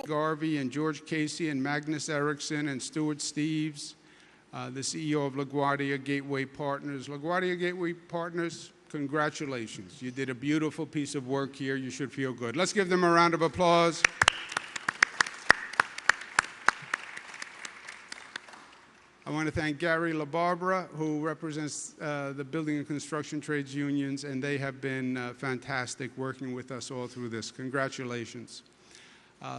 Garvey and George Casey and Magnus Erickson and Stuart Steves, the CEO of LaGuardia Gateway Partners. LaGuardia Gateway Partners, congratulations. You did a beautiful piece of work here. You should feel good. Let's give them a round of applause. I want to thank Gary LaBarbera, who represents the building and construction trades unions, and they have been fantastic working with us all through this. Congratulations.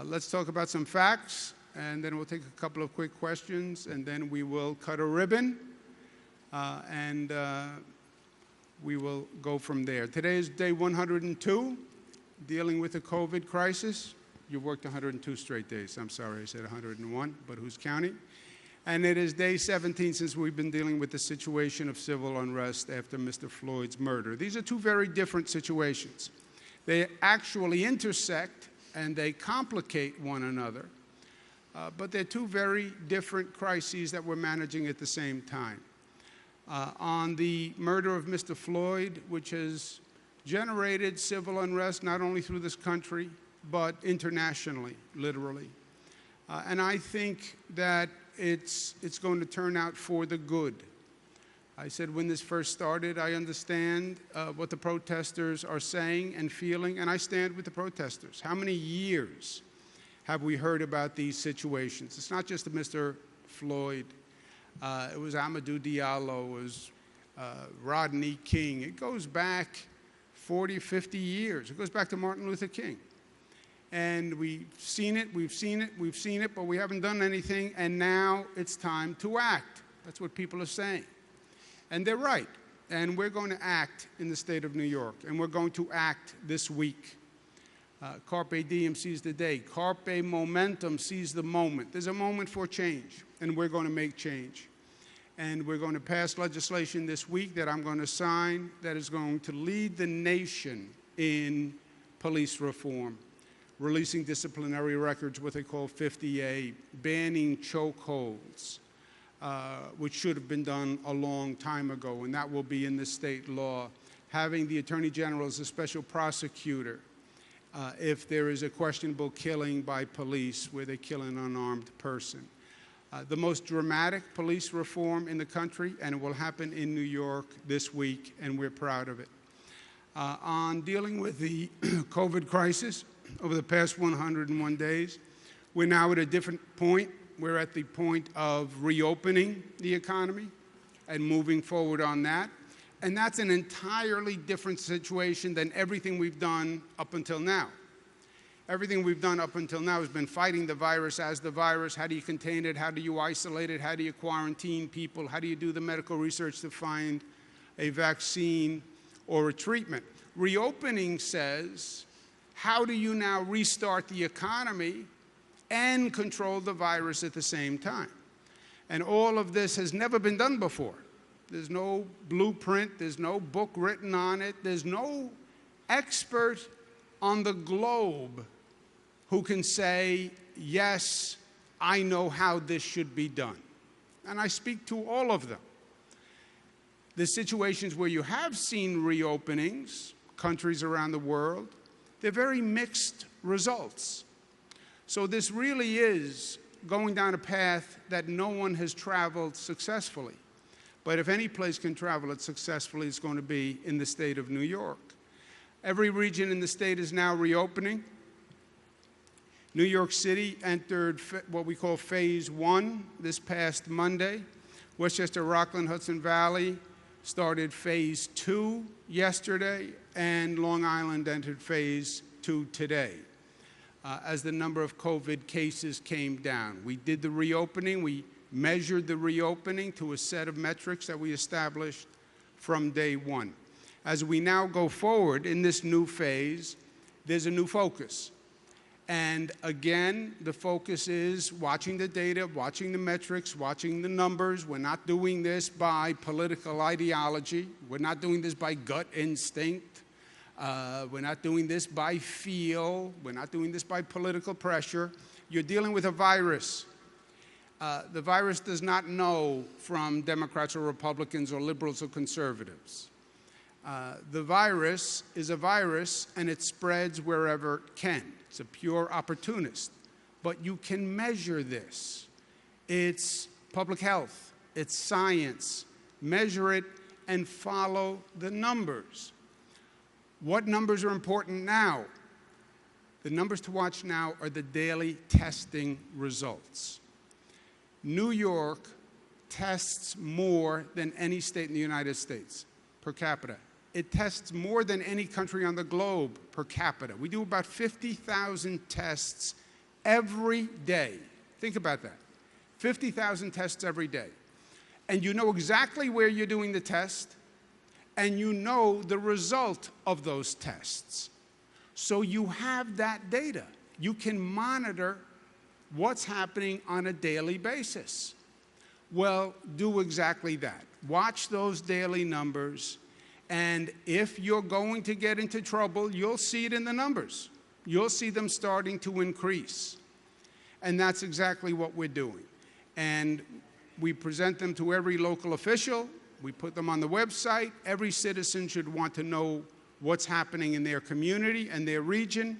Let's talk about some facts, and then we'll take a couple of quick questions, and then we will cut a ribbon, and we will go from there. Today is day 102, dealing with the COVID crisis. You worked 102 straight days. I'm sorry, I said 101, but who's counting? And it is day 17 since we've been dealing with the situation of civil unrest after Mr. Floyd's murder. These are two very different situations. They actually intersect and they complicate one another, but they're two very different crises that we're managing at the same time. On the murder of Mr. Floyd, which has generated civil unrest not only through this country, but internationally, literally. And I think that it's going to turn out for the good. I said when this first started, I understand what the protesters are saying and feeling, and I stand with the protesters. How many years have we heard about these situations? It's not just Mr. Floyd. It was Amadou Diallo, it was Rodney King. It goes back 40, 50 years. It goes back to Martin Luther King. And we've seen it, but we haven't done anything, and now it's time to act. That's what people are saying. And they're right. And we're going to act in the state of New York, and we're going to act this week. Carpe diem seize the day. Carpe momentum seize the moment. There's a moment for change, and we're going to make change. And we're going to pass legislation this week that I'm going to sign that is going to lead the nation in police reform. Releasing disciplinary records, what they call 50A, banning chokeholds, which should have been done a long time ago, and that will be in the state law. Having the Attorney General as a special prosecutor if there is a questionable killing by police where they kill an unarmed person. The most dramatic police reform in the country, and it will happen in New York this week, and we're proud of it. On dealing with the COVID crisis, over the past 101 days, we're now at a different point. We're at the point of reopening the economy and moving forward on that. And that's an entirely different situation than everything we've done up until now. Everything we've done up until now has been fighting the virus as the virus. How do you contain it? How do you isolate it? How do you quarantine people? How do you do the medical research to find a vaccine or a treatment? Reopening says, how do you now restart the economy and control the virus at the same time? And all of this has never been done before. There's no blueprint, there's no book written on it, there's no expert on the globe who can say, yes, I know how this should be done. And I speak to all of them. The situations where you have seen reopenings, countries around the world, they're very mixed results. So this really is going down a path that no one has traveled successfully. But if any place can travel it successfully, it's going to be in the state of New York. Every region in the state is now reopening. New York City entered what we call Phase 1 this past Monday. Westchester, Rockland, Hudson Valley started Phase 2 yesterday, and Long Island entered Phase 2 today as the number of COVID cases came down. We did the reopening. We measured the reopening to a set of metrics that we established from day one. As we now go forward in this new phase, there's a new focus. And again, the focus is watching the data, watching the metrics, watching the numbers. We're not doing this by political ideology. We're not doing this by gut instinct. We're not doing this by feel. We're not doing this by political pressure. You're dealing with a virus. The virus does not know from Democrats or Republicans or liberals or conservatives. The virus is a virus, and it spreads wherever it can. It's a pure opportunist. but you can measure this. It's public health, it's science. Measure it and follow the numbers. What numbers are important now? The numbers to watch now are the daily testing results. New York tests more than any state in the United States per capita. It tests more than any country on the globe per capita. We do about 50,000 tests every day. Think about that. 50,000 tests every day. And you know exactly where you're doing the test, and you know the result of those tests. So you have that data. You can monitor what's happening on a daily basis. Well, do exactly that. Watch those daily numbers, and if you're going to get into trouble, you'll see it in the numbers. You'll see them starting to increase. And that's exactly what we're doing. And we present them to every local official. We put them on the website. Every citizen should want to know what's happening in their community and their region.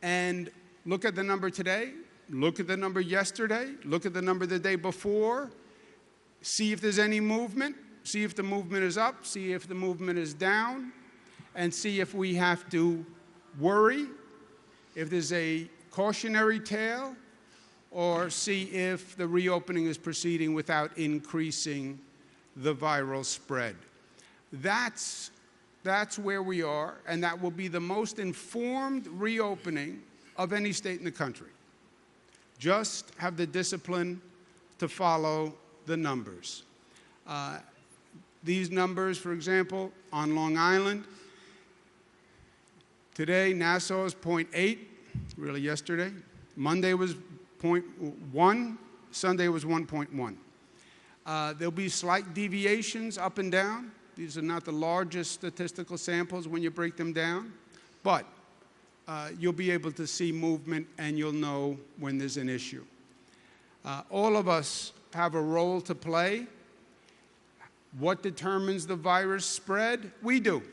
And look at the number today. Look at the number yesterday. Look at the number the day before. See if there's any movement. See if the movement is up. See if the movement is down. And see if we have to worry, if there's a cautionary tale, or see if the reopening is proceeding without increasing the viral spread. That's where we are, and that will be the most informed reopening of any state in the country. Just have the discipline to follow the numbers. These numbers, for example, on Long Island, today Nassau is 0.8, really yesterday. Monday was 0.1, Sunday was 1.1. There'll be slight deviations up and down. These are not the largest statistical samples when you break them down, but you'll be able to see movement and you'll know when there's an issue. All of us have a role to play. What determines the virus spread? We do.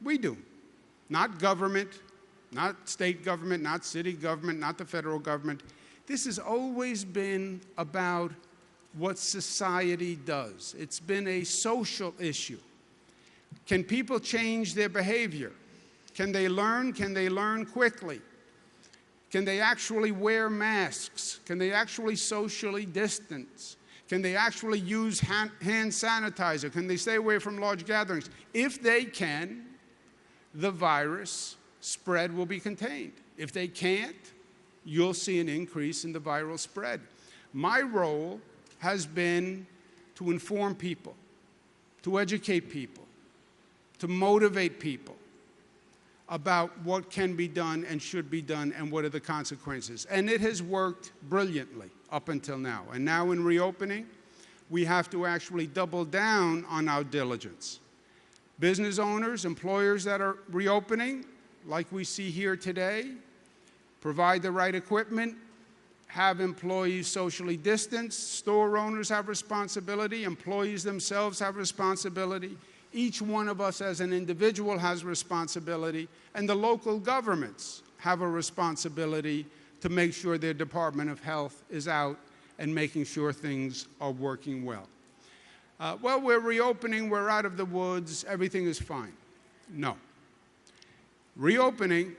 We do. Not government, not state government, not city government, not the federal government. This has always been about what society does. It's been a social issue. Can people change their behavior? Can they learn? Can they learn quickly? Can they actually wear masks? Can they actually socially distance? Can they actually use hand sanitizer? Can they stay away from large gatherings? If they can, the virus spread will be contained. If they can't, you'll see an increase in the viral spread. My role has been to inform people, to educate people, to motivate people about what can be done and should be done and what are the consequences. And it has worked brilliantly up until now. And now in reopening, we have to actually double down on our diligence. Business owners, employers that are reopening, like we see here today, provide the right equipment, have employees socially distanced, store owners have responsibility, employees themselves have responsibility, each one of us as an individual has responsibility, and the local governments have a responsibility to make sure their Department of Health is out and making sure things are working well. Well, we're reopening, we're out of the woods, everything is fine. No. Reopening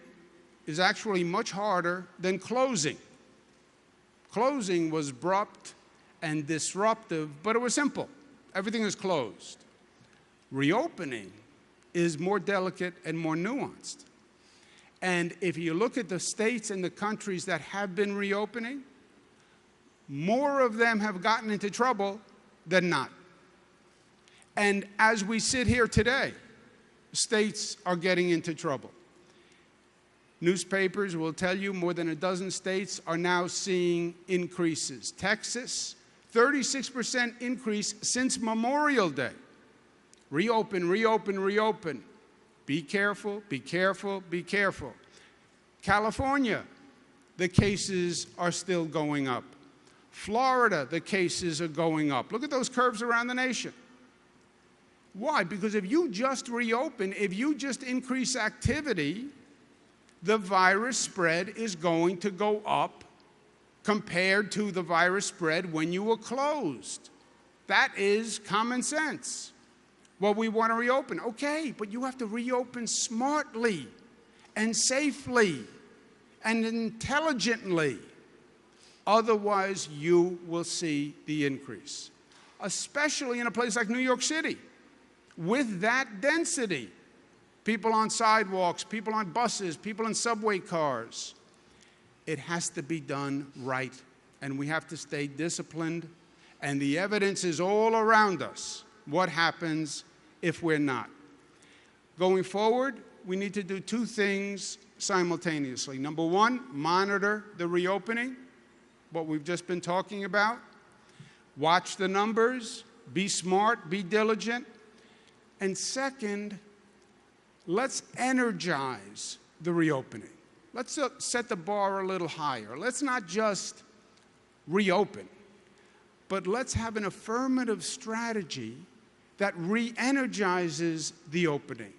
is actually much harder than closing. Closing was abrupt and disruptive, but it was simple. Everything is closed. Reopening is more delicate and more nuanced. And if you look at the states and the countries that have been reopening, more of them have gotten into trouble than not. And as we sit here today, states are getting into trouble. Newspapers will tell you more than a dozen states are now seeing increases. Texas, 36% increase since Memorial Day. Reopen, reopen, reopen. Be careful, be careful, be careful. California, the cases are still going up. Florida, the cases are going up. Look at those curves around the nation. Why? Because if you just reopen, if you just increase activity, the virus spread is going to go up compared to the virus spread when you were closed. That is common sense. Well, we want to reopen. Okay, but you have to reopen smartly and safely and intelligently. Otherwise, you will see the increase, especially in a place like New York City, with that density. People on sidewalks, people on buses, people in subway cars. It has to be done right, and we have to stay disciplined, and the evidence is all around us. What happens if we're not? Going forward, we need to do two things simultaneously. Number one, monitor the reopening, what we've just been talking about. Watch the numbers, be smart, be diligent. And second, let's energize the reopening. Let's set the bar a little higher. Let's not just reopen, but let's have an affirmative strategy that re-energizes the opening.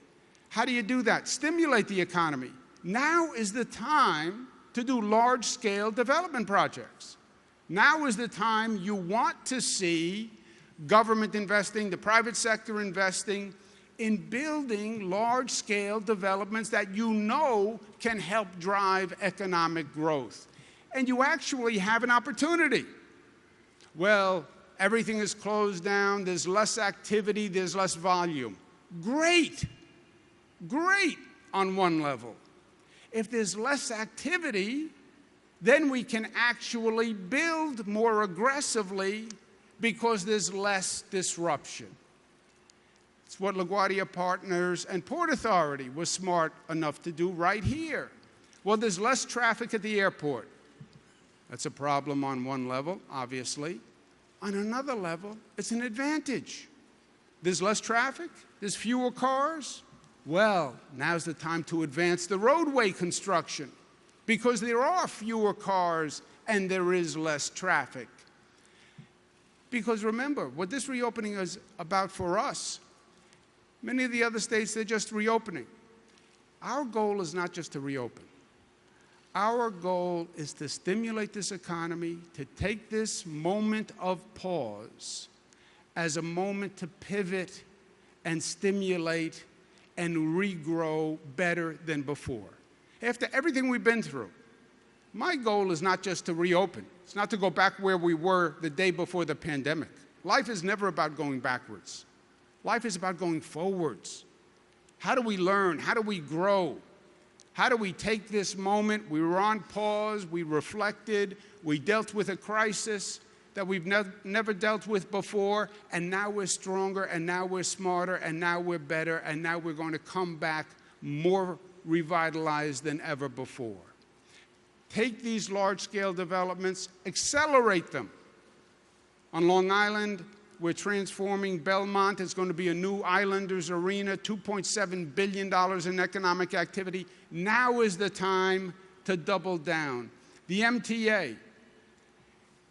How do you do that? Stimulate the economy. Now is the time to do large-scale development projects. Now is the time you want to see government investing, the private sector investing in building large-scale developments that you know can help drive economic growth. And you actually have an opportunity. Well, everything is closed down, there's less activity, there's less volume. Great, great on one level. If there's less activity, then we can actually build more aggressively because there's less disruption. It's what LaGuardia Partners and Port Authority was smart enough to do right here. Well, there's less traffic at the airport. That's a problem on one level, obviously. On another level, it's an advantage. There's less traffic, there's fewer cars. Well, now's the time to advance the roadway construction because there are fewer cars and there is less traffic. Because remember, what this reopening is about for us, many of the other states, they're just reopening. Our goal is not just to reopen. Our goal is to stimulate this economy, to take this moment of pause as a moment to pivot and stimulate and regrow better than before. After everything we've been through, my goal is not just to reopen. It's not to go back where we were the day before the pandemic. Life is never about going backwards. Life is about going forwards. How do we learn? How do we grow? How do we take this moment? We were on pause, we reflected, we dealt with a crisis that we've never dealt with before, and now we're stronger, and now we're smarter, and now we're better, and now we're going to come back more revitalized than ever before. Take these large-scale developments, accelerate them. On Long Island, we're transforming Belmont. It's going to be a new Islanders arena, $2.7 billion in economic activity. Now is the time to double down. The MTA,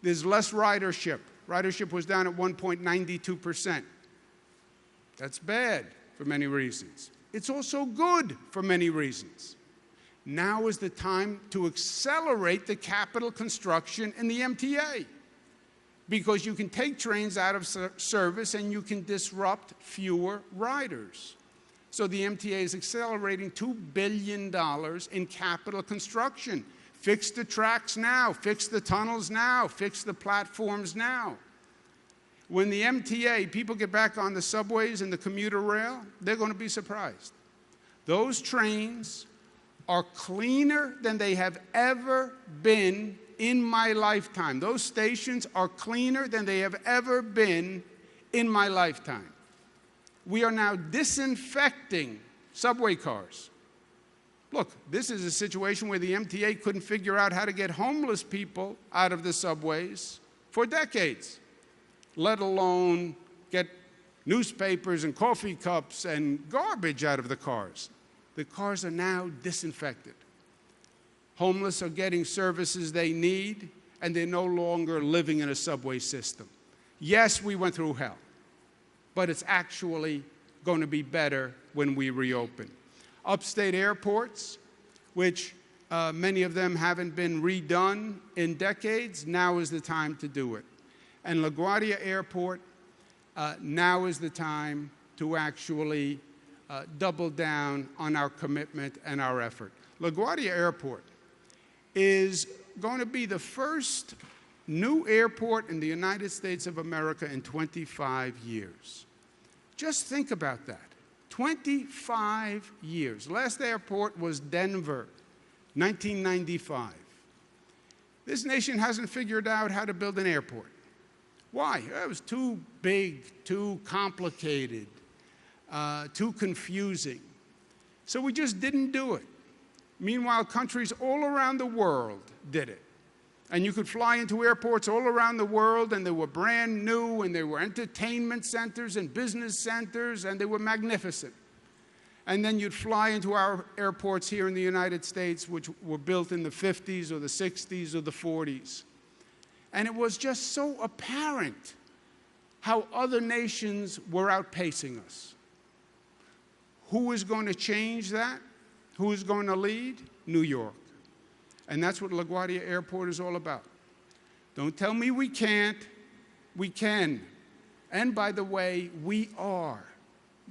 there's less ridership. Ridership was down at 1.92%. That's bad for many reasons. It's also good for many reasons. Now is the time to accelerate the capital construction in the MTA because you can take trains out of service and you can disrupt fewer riders. So the MTA is accelerating $2 billion in capital construction. Fix the tracks now, fix the tunnels now, fix the platforms now. When the MTA, people get back on the subways and the commuter rail, they're going to be surprised. Those trains are cleaner than they have ever been in my lifetime. Those stations are cleaner than they have ever been in my lifetime. We are now disinfecting subway cars. Look, this is a situation where the MTA couldn't figure out how to get homeless people out of the subways for decades, let alone get newspapers and coffee cups and garbage out of the cars. The cars are now disinfected. Homeless are getting services they need, and they're no longer living in a subway system. Yes, we went through hell, but it's actually going to be better when we reopen. Upstate airports, which Many of them haven't been redone in decades. Now is the time to do it. And LaGuardia Airport, now is the time to actually double down on our commitment and our effort. LaGuardia Airport is going to be the first new airport in the United States of America in 25 years. Just think about that. 25 years. Last airport was Denver, 1995. This nation hasn't figured out how to build an airport. Why? It was too big, too complicated, too confusing. So we just didn't do it. Meanwhile, countries all around the world did it. And you could fly into airports all around the world, and they were brand new, and they were entertainment centers and business centers, and they were magnificent. And then you'd fly into our airports here in the United States, which were built in the 50s or the 60s or the 40s. And it was just so apparent how other nations were outpacing us. Who is going to change that? Who is going to lead? New York. And that's what LaGuardia Airport is all about. Don't tell me we can't. We can. And by the way, we are.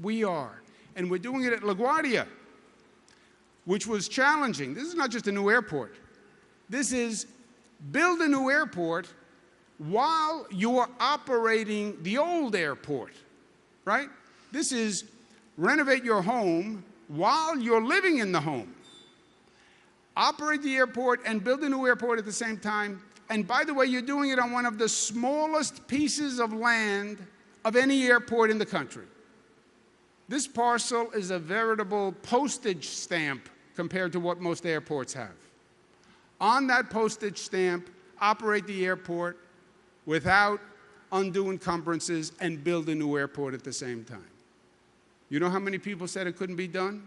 We are. And we're doing it at LaGuardia, which was challenging. This is not just a new airport. This is build a new airport while you're operating the old airport, right? This is renovate your home while you're living in the home. Operate the airport and build a new airport at the same time. And by the way, you're doing it on one of the smallest pieces of land of any airport in the country. This parcel is a veritable postage stamp compared to what most airports have. On that postage stamp, operate the airport without undue encumbrances and build a new airport at the same time. You know how many people said it couldn't be done?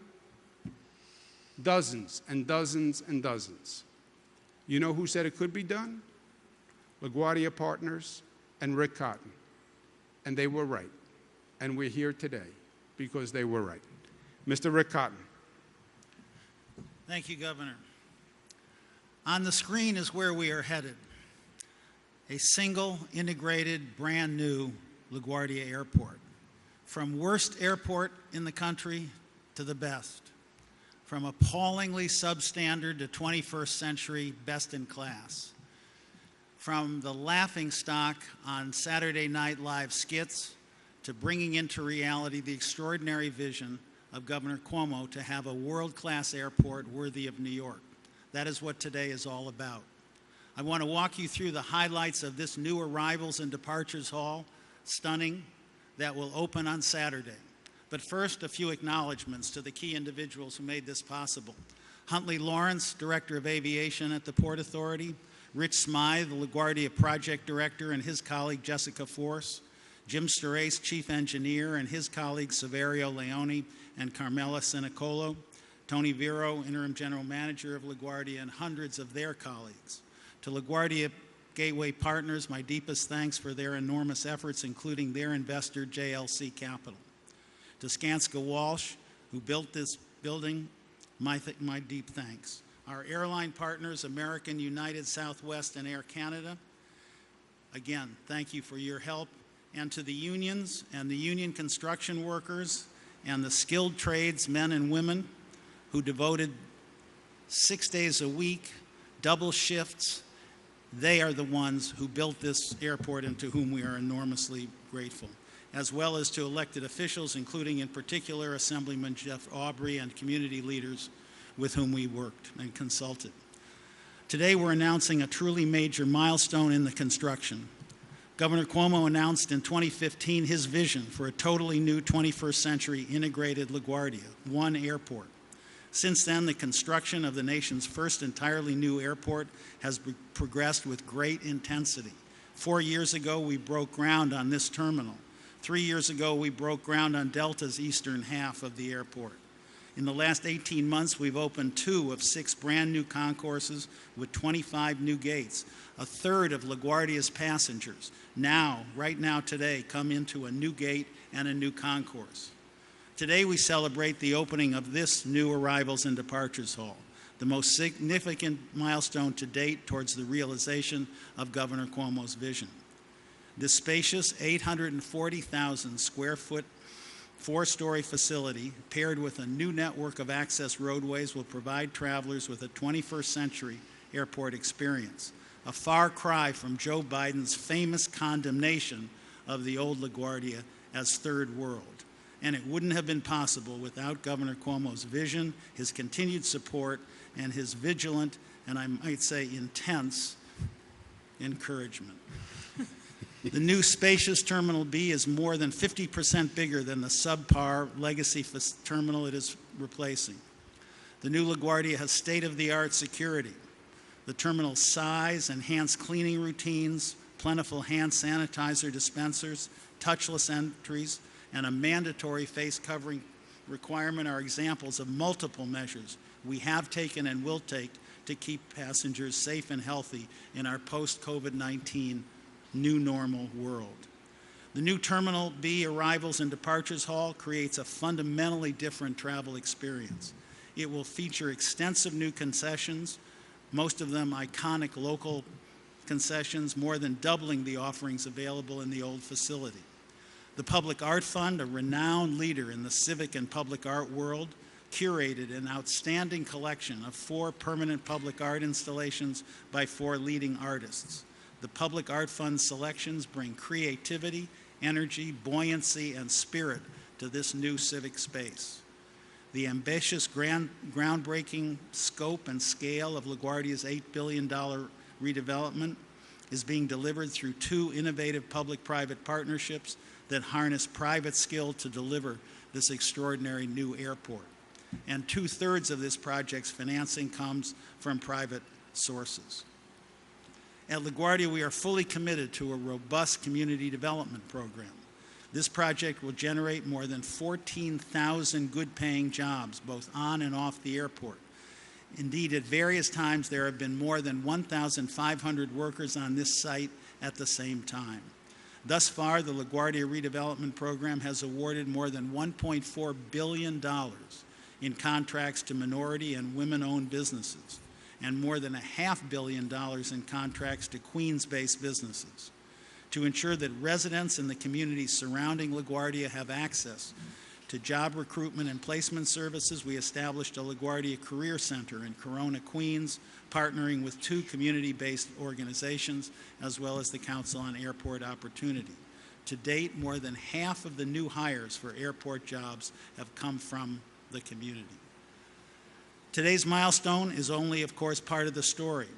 Dozens and dozens and dozens. You know who said it could be done? LaGuardia Partners and Rick Cotton. And they were right. And we're here today because they were right. Mr. Rick Cotton. Thank you, Governor. On the screen is where we are headed. A single, integrated, brand new LaGuardia Airport. From worst airport in the country to the best. From appallingly substandard to 21st century best in class. From the laughingstock on Saturday Night Live skits to bringing into reality the extraordinary vision of Governor Cuomo to have a world-class airport worthy of New York. That is what today is all about. I want to walk you through the highlights of this new arrivals and departures hall, stunning, that will open on Saturday. But first, a few acknowledgments to the key individuals who made this possible. Huntley Lawrence, Director of Aviation at the Port Authority, Rich Smythe, the LaGuardia Project Director, and his colleague Jessica Force, Jim Sterace, Chief Engineer, and his colleagues Saverio Leone and Carmela Sinicolo, Tony Vero, Interim General Manager of LaGuardia, and hundreds of their colleagues. To LaGuardia Gateway Partners, my deepest thanks for their enormous efforts, including their investor, JLC Capital. To Skanska Walsh, who built this building, my deep thanks. Our airline partners, American, United, Southwest, and Air Canada, again, thank you for your help. And to the unions and the union construction workers and the skilled trades, men and women, who devoted 6 days a week, double shifts, they are the ones who built this airport and to whom we are enormously grateful, as well as to elected officials, including in particular Assemblyman Jeff Aubrey and community leaders with whom we worked and consulted. Today we're announcing a truly major milestone in the construction. Governor Cuomo announced in 2015 his vision for a totally new 21st century integrated LaGuardia, one airport. Since then, the construction of the nation's first entirely new airport has progressed with great intensity. 4 years ago, we broke ground on this terminal. 3 years ago, we broke ground on Delta's eastern half of the airport. In the last 18 months, we've opened 2 of 6 brand new concourses with 25 new gates. A third of LaGuardia's passengers right now today, come into a new gate and a new concourse. Today we celebrate the opening of this new arrivals and departures hall, the most significant milestone to date towards the realization of Governor Cuomo's vision. This spacious 840,000 square foot, four-story facility, paired with a new network of access roadways, will provide travelers with a 21st century airport experience, a far cry from Joe Biden's famous condemnation of the old LaGuardia as third world. And it wouldn't have been possible without Governor Cuomo's vision, his continued support, and his vigilant, and I might say intense, encouragement. The new spacious Terminal B is more than 50% bigger than the subpar legacy terminal it is replacing. The new LaGuardia has state-of-the-art security. The terminal's size, enhanced cleaning routines, plentiful hand sanitizer dispensers, touchless entries, and a mandatory face covering requirement are examples of multiple measures we have taken and will take to keep passengers safe and healthy in our post-COVID-19 new normal world. The new Terminal B arrivals and departures hall creates a fundamentally different travel experience. It will feature extensive new concessions, most of them iconic local concessions, more than doubling the offerings available in the old facility. The Public Art Fund, a renowned leader in the civic and public art world, curated an outstanding collection of 4 permanent public art installations by 4 leading artists. The Public Art Fund selections bring creativity, energy, buoyancy, and spirit to this new civic space. The ambitious groundbreaking scope and scale of LaGuardia's $8 billion redevelopment is being delivered through 2 innovative public-private partnerships that harness private skill to deliver this extraordinary new airport. And 2/3 of this project's financing comes from private sources. At LaGuardia, we are fully committed to a robust community development program. This project will generate more than 14,000 good-paying jobs, both on and off the airport. Indeed, at various times, there have been more than 1,500 workers on this site at the same time. Thus far, the LaGuardia redevelopment program has awarded more than $1.4 billion in contracts to minority and women-owned businesses, and more than $500 million in contracts to Queens-based businesses. To ensure that residents in the communities surrounding LaGuardia have access to job recruitment and placement services, we established a LaGuardia Career Center in Corona, Queens, partnering with 2 community-based organizations, as well as the Council on Airport Opportunity. To date, more than half of the new hires for airport jobs have come from the community. Today's milestone is only, of course, part of the story.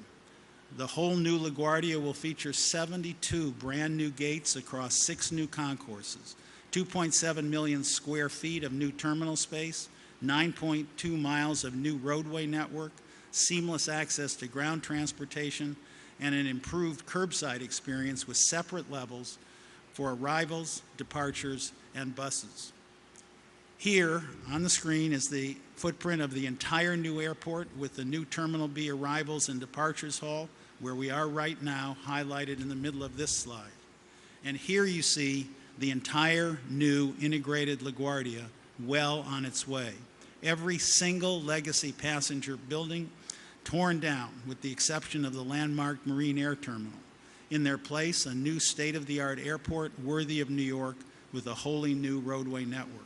The whole new LaGuardia will feature 72 brand new gates across 6 new concourses, 2.7 million square feet of new terminal space, 9.2 miles of new roadway network, seamless access to ground transportation, and an improved curbside experience with separate levels for arrivals, departures, and buses. Here on the screen is the footprint of the entire new airport with the new Terminal B arrivals and departures hall, where we are right now, highlighted in the middle of this slide. And here you see the entire new integrated LaGuardia well on its way. Every single legacy passenger building torn down, with the exception of the landmark Marine Air Terminal. In their place, a new state-of-the-art airport worthy of New York with a wholly new roadway network.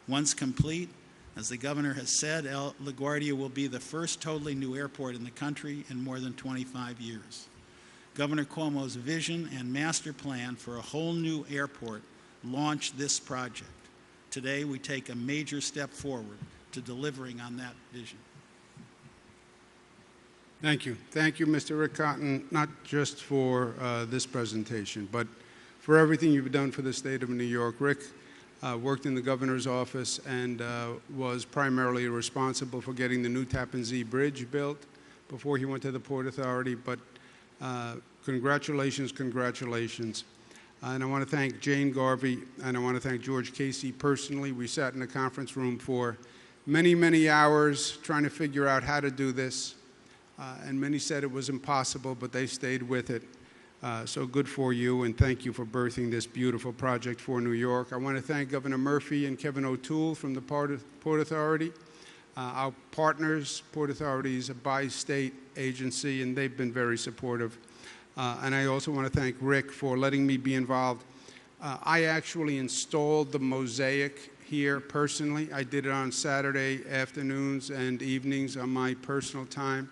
Once complete, as the governor has said, LaGuardia will be the first totally new airport in the country in more than 25 years. Governor Cuomo's vision and master plan for a whole new airport launched this project. Today, we take a major step forward to delivering on that vision. Thank you. Thank you, Mr. Rick Cotton, not just for this presentation, but for everything you've done for the state of New York. Rick worked in the governor's office and was primarily responsible for getting the new Tappan Zee Bridge built before he went to the Port Authority. But congratulations, congratulations. And I want to thank Jane Garvey, and I want to thank George Casey personally. We sat in the conference room for many, many hours trying to figure out how to do this. And many said it was impossible, but they stayed with it. So good for you, and thank you for birthing this beautiful project for New York. I want to thank Governor Murphy and Kevin O'Toole from the Port Authority. our partners, Port Authority, is a bi-state agency, and they've been very supportive. And I also want to thank Rick for letting me be involved. I actually installed the mosaic here personally. I did it on Saturday afternoons and evenings on my personal time.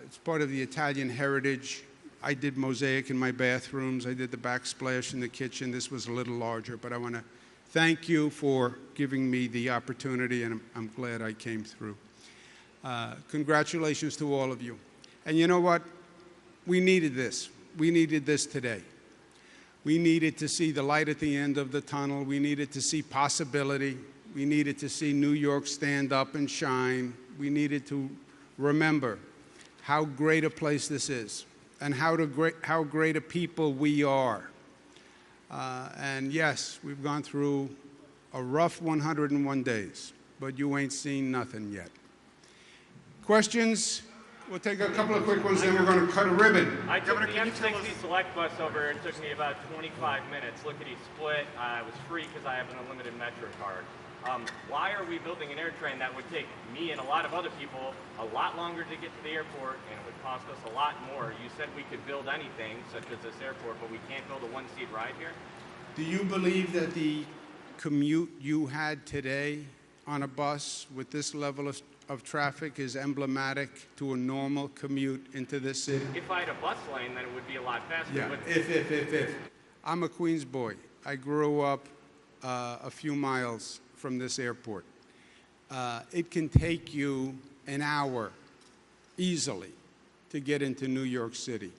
It's part of the Italian heritage. I did mosaic in my bathrooms. I did the backsplash in the kitchen. This was a little larger, but I want to thank you for giving me the opportunity, and I'm glad I came through. Congratulations to all of you. And you know what? We needed this. We needed this today. We needed to see the light at the end of the tunnel. We needed to see possibility. We needed to see New York stand up and shine. We needed to remember how great a place this is and how great a people we are. And yes, we've gone through a rough 101 days, but you ain't seen nothing yet. Questions? We'll take a couple of quick ones, then we're going to cut a ribbon. I took the M60 Select bus over. It took me about 25 minutes. Lickety split. It was free because I have an unlimited Metro card. Why are we building an air train that would take me and a lot of other people a lot longer to get to the airport, and it would cost us a lot more? You said we could build anything, such as this airport, but we can't build a one-seat ride here? Do you believe that the commute you had today on a bus with this level of traffic is emblematic to a normal commute into this city? If I had a bus lane, then it would be a lot faster. Yeah, But if. I'm a Queens boy. I grew up a few miles from this airport. It can take you an hour easily to get into New York City,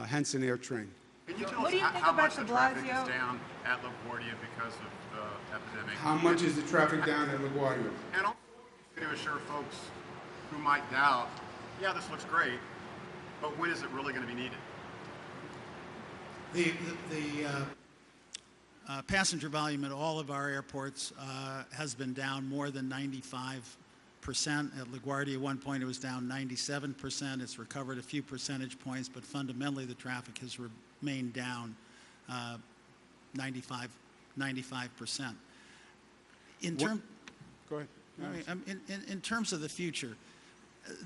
hence an air train. Can you tell What us do you think how about much de the traffic Blasio? is down at LaGuardia because of the epidemic? How much is the traffic down at LaGuardia? And also to assure folks who might doubt, yeah, this looks great, but when is it really going to be needed? The passenger volume at all of our airports has been down more than 95%. At LaGuardia, at one point, it was down 97%. It's recovered a few percentage points, but fundamentally, the traffic has remained down 95%. Go ahead. In terms of the future,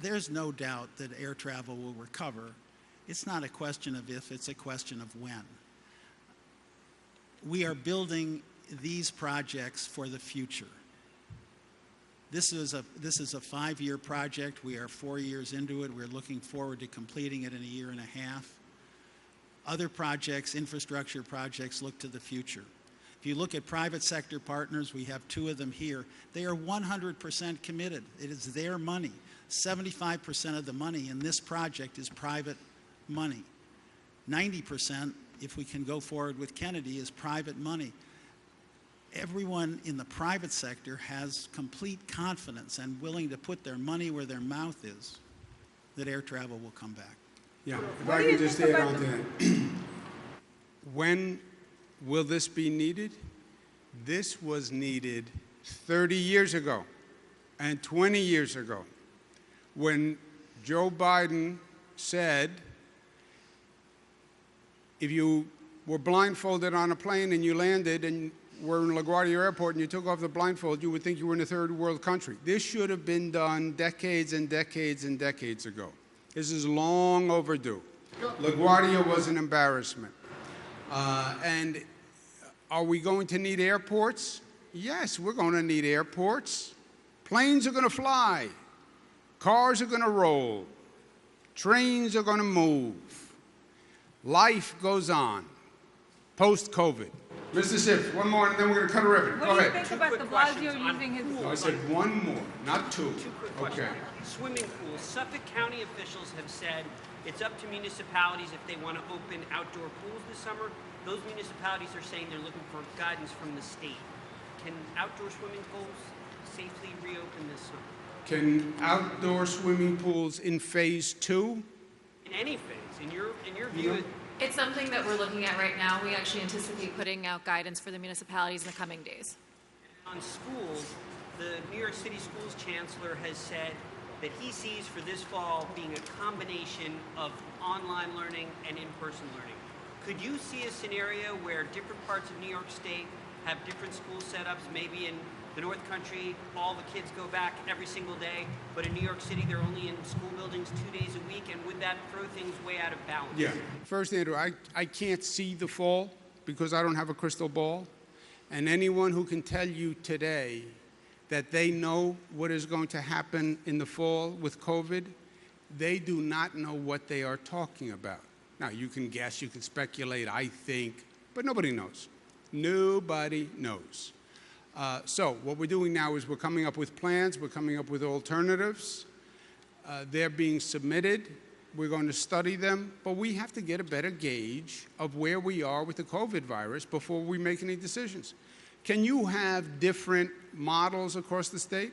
there's no doubt that air travel will recover. It's not a question of if, it's a question of when. We are building these projects for the future. This is a 5-year project. We are 4 years into it. We're looking forward to completing it in a year and a half. Other projects, infrastructure projects, look to the future. If you look at private sector partners, we have 2 of them here. They are 100% committed. It is their money. 75% of the money in this project is private money. 90%, if we can go forward with Kennedy, is private money. Everyone in the private sector has complete confidence and willing to put their money where their mouth is that air travel will come back. Yeah, if I could just add on to that. When will this be needed? This was needed 30 years ago and 20 years ago when Joe Biden said, if you were blindfolded on a plane and you landed and were in LaGuardia Airport and you took off the blindfold, you would think you were in a third world country. This should have been done decades and decades and decades ago. This is long overdue. LaGuardia was an embarrassment. And are we going to need airports? Yes, we're going to need airports. Planes are going to fly. Cars are going to roll. Trains are going to move. Life goes on, post-COVID. Mr. Sips, one more, and then we're going to cut a ribbon. Go What do you ahead. think about de Blasio using his... No, I said one more, not 2. Two quick questions. Okay. Swimming pools. Suffolk County officials have said it's up to municipalities if they want to open outdoor pools this summer. Those municipalities are saying they're looking for guidance from the state. Can outdoor swimming pools safely reopen this summer? Can outdoor swimming pools in phase 2? In any phase, in your view, It's something that we're looking at right now. We actually anticipate putting out guidance for the municipalities in the coming days. on schools, the New York City Schools Chancellor has said that he sees for this fall being a combination of online learning and in-person learning. Could you see a scenario where different parts of New York State have different school setups, maybe in The North Country, all the kids go back every single day, but in New York City, they're only in school buildings 2 days a week, and would that throw things way out of balance? Yeah. First, Andrew, I can't see the fall because I don't have a crystal ball. And anyone who can tell you today that they know what is going to happen in the fall with COVID, they do not know what they are talking about. Now, you can guess, you can speculate, I think, but nobody knows. Nobody knows. So what we're doing now is we're coming up with plans, we're coming up with alternatives. They're being submitted. We're going to study them, but we have to get a better gauge of where we are with the COVID virus before we make any decisions. Can you have different models across the state?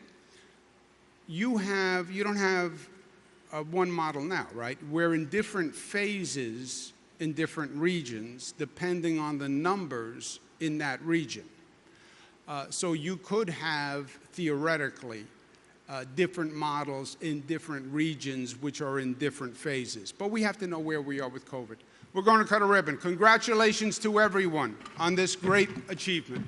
You don't have one model now, right? We're in different phases in different regions depending on the numbers in that region. So you could have, theoretically, different models in different regions which are in different phases. But we have to know where we are with COVID. We're going to cut a ribbon. Congratulations to everyone on this great achievement.